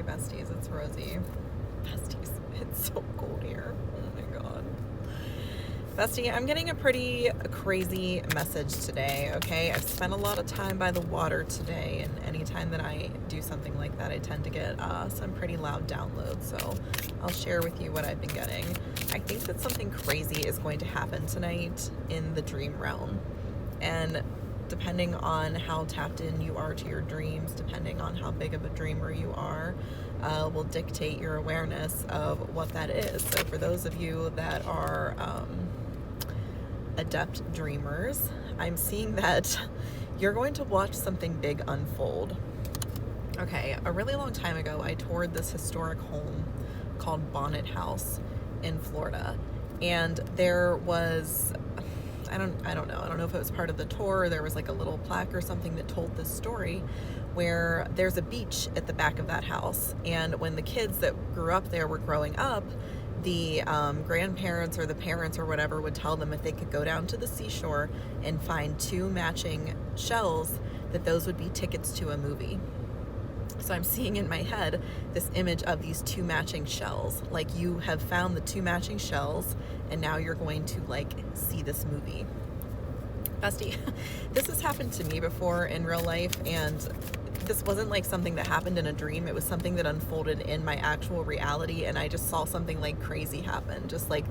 besties. It's Rosie. Besties, it's so cold here. Oh my god. Bestie, I'm getting a pretty crazy message today, okay? I've spent a lot of time by the water today, and anytime that I do something like that, I tend to get some pretty loud downloads, so I'll share with you what I've been getting. I think that something crazy is going to happen tonight in the dream realm, and depending on how tapped in you are to your dreams, depending on how big of a dreamer you are, will dictate your awareness of what that is. So for those of you that are adept dreamers, I'm seeing that you're going to watch something big unfold. Okay, a really long time ago, I toured this historic home called Bonnet House in Florida, and there was, I don't know if it was part of the tour, or there was like a little plaque or something that told this story, where there's a beach at the back of that house, and when the kids that grew up there were growing up, the grandparents or the parents or whatever would tell them if they could go down to the seashore and find 2 matching shells, that those would be tickets to a movie. So I'm seeing in my head this image of these 2 matching shells. Like, you have found the 2 matching shells, and now you're going to like see this movie. Bestie, this has happened to me before in real life, and this wasn't like something that happened in a dream. It was something that unfolded in my actual reality, and I just saw something like crazy happen. Just like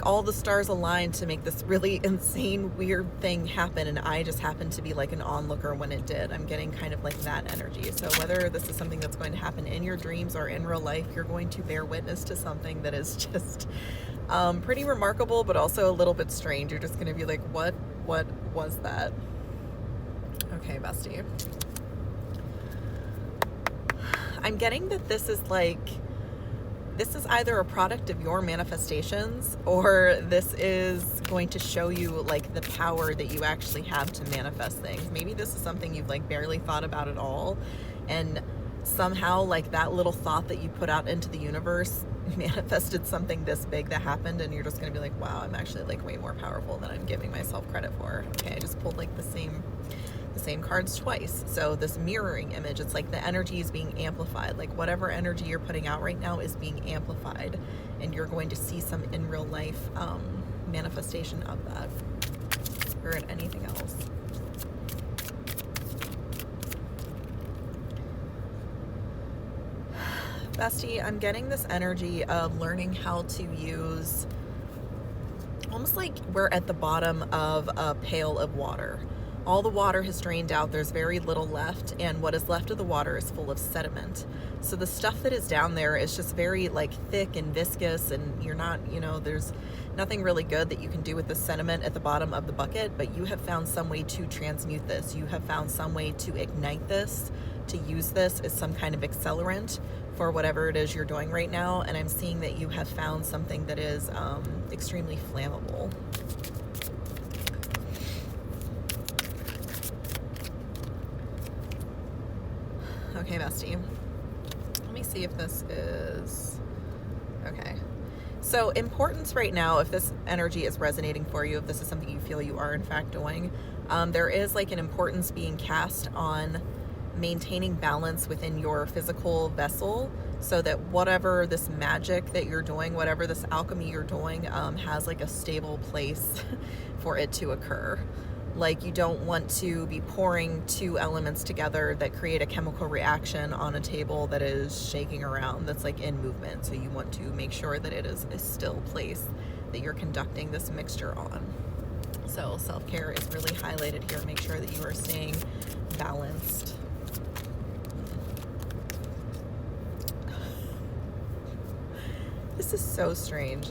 all the stars aligned to make this really insane, weird thing happen, and I just happened to be like an onlooker when it did. I'm getting kind of like that energy. So whether this is something that's going to happen in your dreams or in real life, you're going to bear witness to something that is just pretty remarkable, but also a little bit strange. You're just going to be like, what was that? Okay, bestie. I'm getting that this is either a product of your manifestations, or this is going to show you like the power that you actually have to manifest things. Maybe this is something you've like barely thought about at all, and somehow like that little thought that you put out into the universe manifested something this big that happened, and you're just gonna be like, wow, I'm actually like way more powerful than I'm giving myself credit for. Okay, I just pulled like the same cards twice. So this mirroring image, it's like the energy is being amplified. Like whatever energy you're putting out right now is being amplified, and you're going to see some in real life manifestation of that. Or in anything else. Bestie, I'm getting this energy of learning how to use, almost like we're at the bottom of a pail of water. All the water has drained out, there's very little left, and what is left of the water is full of sediment. So the stuff that is down there is just very like thick and viscous, and you're not, there's nothing really good that you can do with the sediment at the bottom of the bucket, but you have found some way to transmute this. You have found some way to ignite this, to use this as some kind of accelerant for whatever it is you're doing right now, and I'm seeing that you have found something that is extremely flammable. Okay, bestie. Let me see if this is... Okay. So importance right now, if this energy is resonating for you, if this is something you feel you are in fact doing, there is like an importance being cast on maintaining balance within your physical vessel, so that whatever this magic that you're doing, whatever this alchemy you're doing, has like a stable place for it to occur. Like, you don't want to be pouring 2 elements together that create a chemical reaction on a table that is shaking around, that's like in movement. So you want to make sure that it is a still place that you're conducting this mixture on. So self-care is really highlighted here. Make sure that you are staying balanced. This is so strange.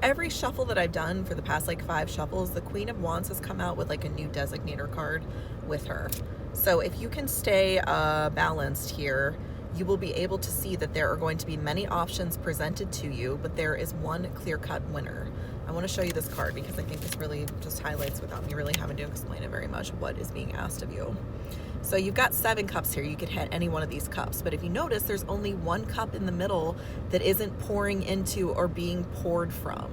Every shuffle that I've done for the past like 5 shuffles, the Queen of Wands has come out with like a new designator card with her. So if you can stay balanced here, you will be able to see that there are going to be many options presented to you, but there is one clear-cut winner. I want to show you this card because I think this really just highlights, without me really having to explain it very much, what is being asked of you. So you've got 7 cups here. You could hit any one of these cups, but if you notice, there's only 1 cup in the middle that isn't pouring into or being poured from.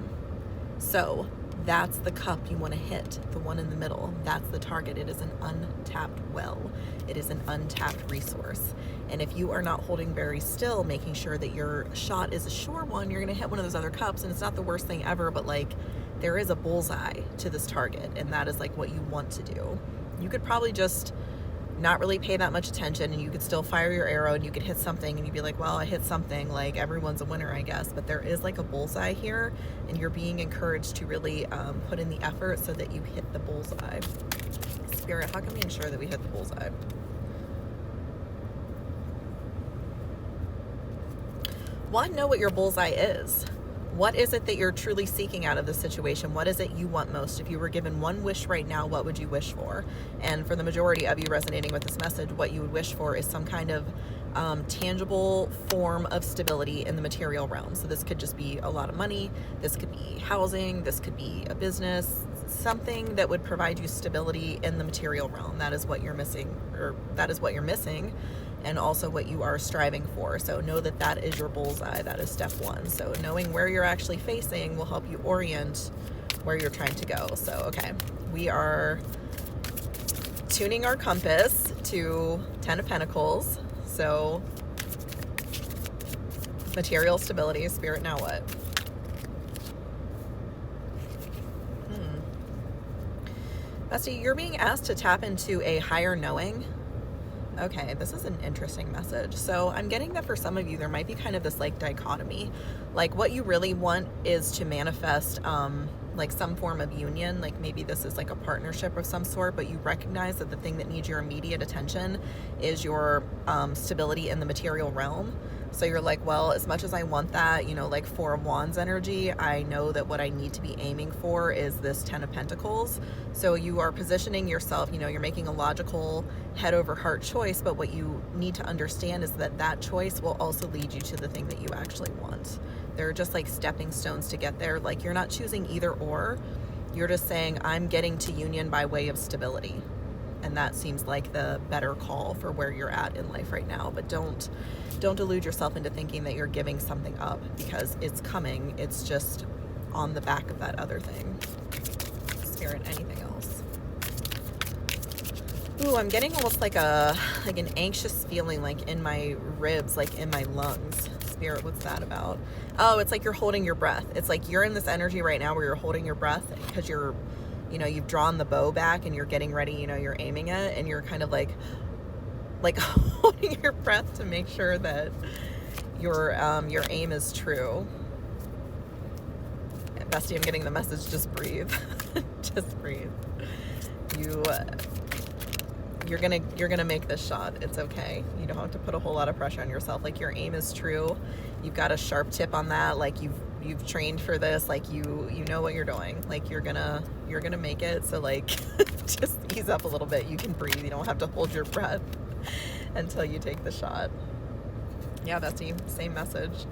So That's the cup you want to hit, the one in the middle. That's the target. It is an untapped well. It is an untapped resource. And if you are not holding very still, making sure that your shot is a sure one, you're going to hit one of those other cups, and it's not the worst thing ever, but like there is a bullseye to this target, and that is like what you want to do. You could probably just not really pay that much attention, and you could still fire your arrow and you could hit something and you'd be like, well, I hit something, like everyone's a winner, I guess. But there is like a bullseye here, and you're being encouraged to really put in the effort so that you hit the bullseye. Spirit, how can we ensure that we hit the bullseye? One, know what your bullseye is. What is it that you're truly seeking out of the situation? What is it you want most? If you were given one wish right now, what would you wish for? And for the majority of you resonating with this message, what you would wish for is some kind of tangible form of stability in the material realm. So this could just be a lot of money. This could be housing. This could be a business, something that would provide you stability in the material realm. That is what you're missing, or that is what you're missing, and also what you are striving for. So know that that is your bullseye. That is step one. So knowing where you're actually facing will help you orient where you're trying to go. So, okay, we are tuning our compass to 10 of Pentacles. So material stability, Spirit, now what? Bestie, you're being asked to tap into a higher knowing. Okay, this is an interesting message. So I'm getting that for some of you, there might be kind of this like dichotomy. Like what you really want is to manifest like some form of union. Like maybe this is like a partnership of some sort, but you recognize that the thing that needs your immediate attention is your stability in the material realm. So you're like, well, as much as I want that, you know, like Four of Wands energy, I know that what I need to be aiming for is this 10 of Pentacles. So you are positioning yourself, you know, you're making a logical head over heart choice, but what you need to understand is that that choice will also lead you to the thing that you actually want. They're just like stepping stones to get there. Like you're not choosing either or, you're just saying, I'm getting to union by way of stability. And that seems like the better call for where you're at in life right now. But don't delude yourself into thinking that you're giving something up, because it's coming. It's just on the back of that other thing. Spirit, anything else? Ooh, I'm getting almost like an anxious feeling, like in my ribs, like in my lungs. Spirit, what's that about? Oh, it's like you're holding your breath. It's like you're in this energy right now where you're holding your breath because you're, you know, you've drawn the bow back and you're getting ready, you know, you're aiming it, and you're kind of like holding your breath to make sure that your aim is true. Bestie, I'm getting the message, just breathe. Just breathe. You're gonna make this shot. It's okay. You don't have to put a whole lot of pressure on yourself. Like your aim is true. You've got a sharp tip on that. Like you've trained for this. Like you know what you're doing. Like you're gonna make it. So like just ease up a little bit. You can breathe. You don't have to hold your breath until you take the shot. Yeah, Bestie, same message.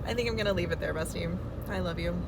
I think I'm gonna leave it there, Bestie. I love you.